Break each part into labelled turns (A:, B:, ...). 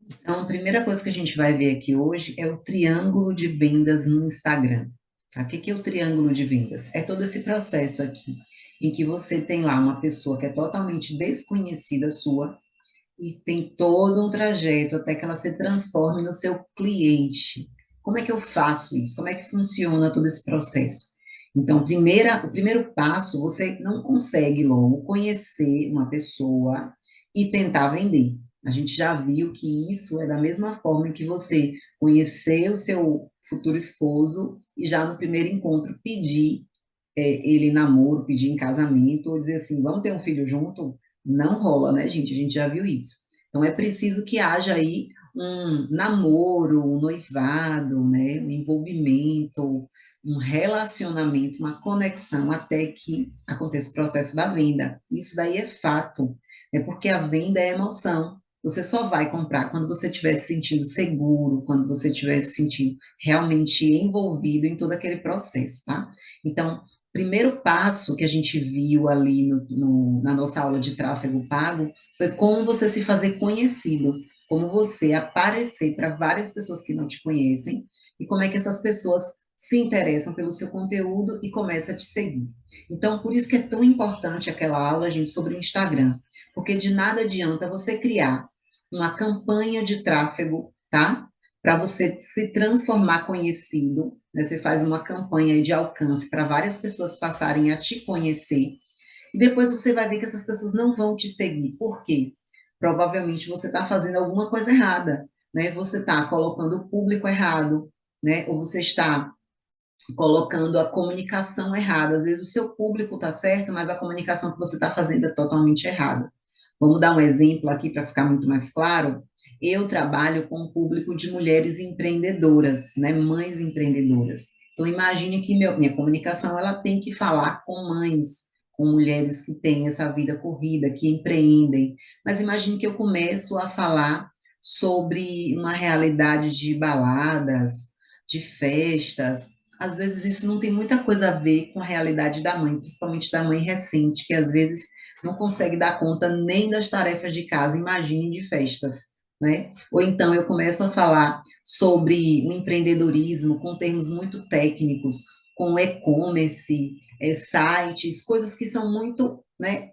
A: Então, a primeira coisa que a gente vai ver aqui hoje é o triângulo de vendas no Instagram. Tá? O que que é o triângulo de vendas? É todo esse processo aqui, em que você tem lá uma pessoa que é totalmente desconhecida sua e tem todo um trajeto até que ela se transforme no seu cliente. Como é que eu faço isso? Como é que funciona todo esse processo? Então, o primeiro passo, você não consegue logo conhecer uma pessoa e tentar vender. A gente já viu que isso é da mesma forma que você conhecer o seu futuro esposo e já no primeiro encontro pedir ele em namoro, pedir em casamento, ou dizer assim, vamos ter um filho junto? Não rola, né, gente? A gente já viu isso. Então, é preciso que haja aí um namoro, um noivado, né, um envolvimento, um relacionamento, uma conexão até que aconteça o processo da venda. Isso daí é fato, é porque a venda é emoção. Você só vai comprar quando você estiver se sentindo seguro, quando você estiver se sentindo realmente envolvido em todo aquele processo, tá? Então, primeiro passo que a gente viu ali na nossa aula de tráfego pago foi como você se fazer conhecido, como você aparecer para várias pessoas que não te conhecem e como é que essas pessoas se interessam pelo seu conteúdo e começam a te seguir. Então, por isso que é tão importante aquela aula, gente, sobre o Instagram, porque de nada adianta você criar uma campanha de tráfego, tá? Para você se transformar conhecido, né? Você faz uma campanha de alcance para várias pessoas passarem a te conhecer, e depois você vai ver que essas pessoas não vão te seguir. Por quê? Provavelmente você está fazendo alguma coisa errada, né? Você está colocando o público errado, né? Ou você está colocando a comunicação errada. Às vezes o seu público está certo, mas a comunicação que você está fazendo é totalmente errada. Vamos dar um exemplo aqui para ficar muito mais claro. Eu trabalho com um público de mulheres empreendedoras, né, mães empreendedoras. Então imagine que minha comunicação ela tem que falar com mães, com mulheres que têm essa vida corrida, que empreendem. Mas imagine que eu começo a falar sobre uma realidade de baladas, de festas. Às vezes isso não tem muita coisa a ver com a realidade da mãe, principalmente da mãe recente, que às vezes não consegue dar conta nem das tarefas de casa, imagine de festas, né? Ou então eu começo a falar sobre o empreendedorismo com termos muito técnicos, com e-commerce, sites, coisas que são muito, né,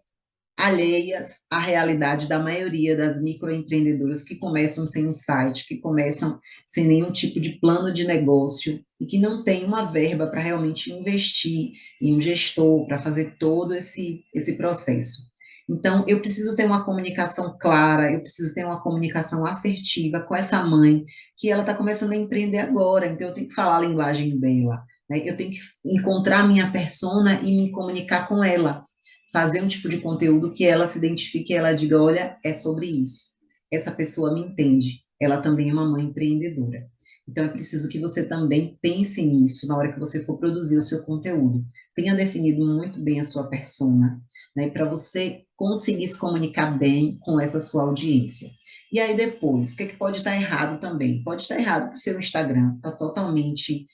A: alheias à realidade da maioria das microempreendedoras que começam sem um site, que começam sem nenhum tipo de plano de negócio e que não tem uma verba para realmente investir em um gestor para fazer todo esse processo. Então, eu preciso ter uma comunicação clara, eu preciso ter uma comunicação assertiva com essa mãe, que ela está começando a empreender agora, então eu tenho que falar a linguagem dela, né? Eu tenho que encontrar a minha persona e me comunicar com ela, fazer um tipo de conteúdo que ela se identifique e ela diga, olha, é sobre isso. Essa pessoa me entende. Ela também é uma mãe empreendedora. Então, é preciso que você também pense nisso na hora que você for produzir o seu conteúdo. Tenha definido muito bem a sua persona, né, para você conseguir se comunicar bem com essa sua audiência. E aí, depois, o que, é que pode estar errado também? Pode estar errado que o seu Instagram está totalmente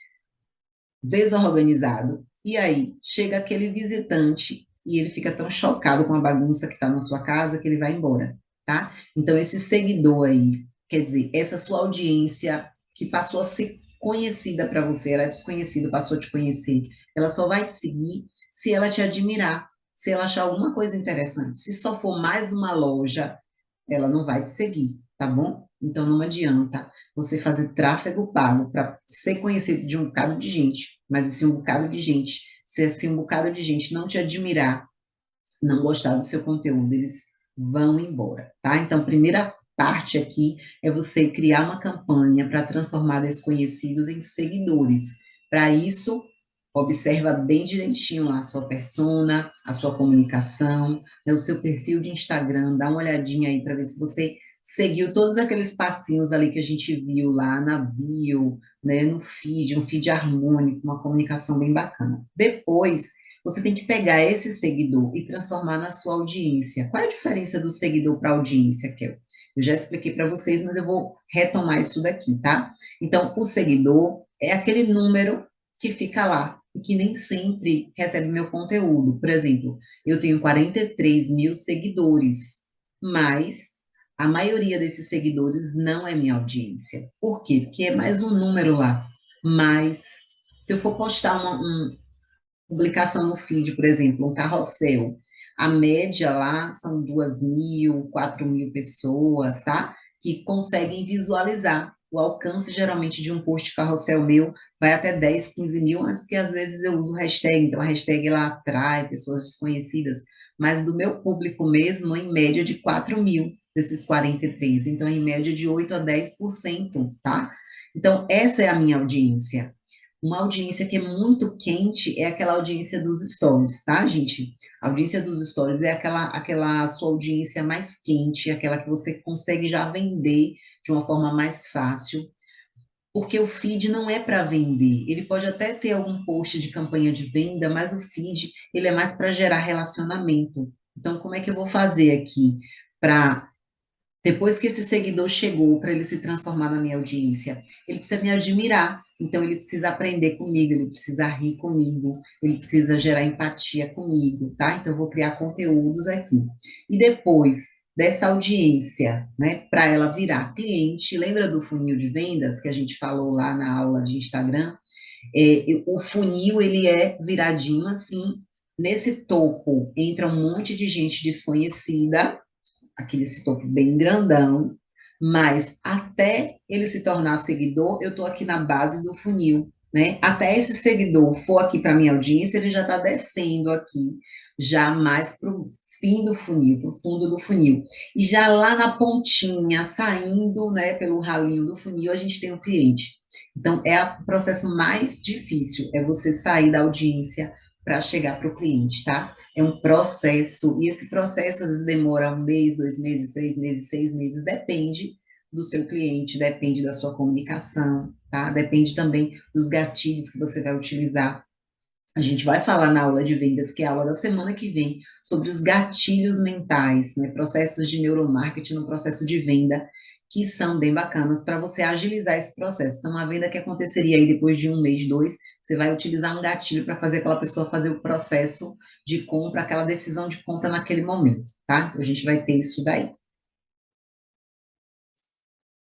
A: desorganizado. E aí, chega aquele visitante e ele fica tão chocado com a bagunça que está na sua casa que ele vai embora, tá? Então, esse seguidor aí, quer dizer, essa sua audiência que passou a ser conhecida para você, era desconhecida, passou a te conhecer, ela só vai te seguir se ela te admirar, se ela achar alguma coisa interessante. Se só for mais uma loja, ela não vai te seguir, tá bom? Então não adianta você fazer tráfego pago para ser conhecido de um bocado de gente, mas se um bocado de gente, se assim um bocado de gente não te admirar, não gostar do seu conteúdo, eles vão embora, tá? Então, a primeira parte aqui é você criar uma campanha para transformar desconhecidos em seguidores. Para isso, observa bem direitinho lá a sua persona, a sua comunicação, né, o seu perfil de Instagram, dá uma olhadinha aí para ver se você seguiu todos aqueles passinhos ali que a gente viu lá na bio, né, no feed, um feed harmônico, uma comunicação bem bacana. Depois, você tem que pegar esse seguidor e transformar na sua audiência. Qual é a diferença do seguidor para audiência, Kel? Eu já expliquei para vocês, mas eu vou retomar isso daqui, tá? Então, o seguidor é aquele número que fica lá e que nem sempre recebe meu conteúdo. Por exemplo, eu tenho 43 mil seguidores, mas A maioria desses seguidores não é minha audiência. Por quê? Porque é mais um número lá. Mas, se eu for postar uma publicação no feed, por exemplo, um carrossel, a média lá são 2.000, 4.000 pessoas, tá? Que conseguem visualizar. O alcance, geralmente, de um post carrossel meu vai até 10, 15 mil, mas porque às vezes eu uso hashtag, então a hashtag ela atrai pessoas desconhecidas, mas do meu público mesmo, em média de 4.000 desses 43, então em média de 8 a 10%, tá? Então, essa é a minha audiência. Uma audiência que é muito quente é aquela audiência dos stories, tá, gente? A audiência dos stories é aquela sua audiência mais quente, aquela que você consegue já vender de uma forma mais fácil, porque o feed não é para vender. Ele pode até ter algum post de campanha de venda, mas o feed, ele é mais para gerar relacionamento. Então, como é que eu vou fazer aqui para depois que esse seguidor chegou para ele se transformar na minha audiência, ele precisa me admirar, então ele precisa aprender comigo, ele precisa rir comigo, ele precisa gerar empatia comigo, tá? Então eu vou criar conteúdos aqui. E depois dessa audiência, né, para ela virar cliente, lembra do funil de vendas que a gente falou lá na aula de Instagram? O funil ele é viradinho assim, nesse topo entra um monte de gente desconhecida, aquele topo bem grandão, mas até ele se tornar seguidor, eu estou aqui na base do funil, né? Até esse seguidor for aqui para minha audiência, ele já está descendo aqui, já mais para o fim do funil, para o fundo do funil. E já lá na pontinha, saindo, né, pelo ralinho do funil, a gente tem o cliente. Então, é o processo mais difícil, é você sair da audiência para chegar para o cliente, tá? É um processo, e esse processo às vezes demora 1 mês, 2 meses, 3 meses, 6 meses, depende do seu cliente, depende da sua comunicação, tá? Depende também dos gatilhos que você vai utilizar. A gente vai falar na aula de vendas, que é a aula da semana que vem, sobre os gatilhos mentais, né? Processos de neuromarketing no processo de venda, que são bem bacanas para você agilizar esse processo. Então, uma venda que aconteceria aí depois de 1 mês, 2, você vai utilizar um gatilho para fazer aquela pessoa fazer o processo de compra, aquela decisão de compra naquele momento, tá? Então, a gente vai ter isso daí.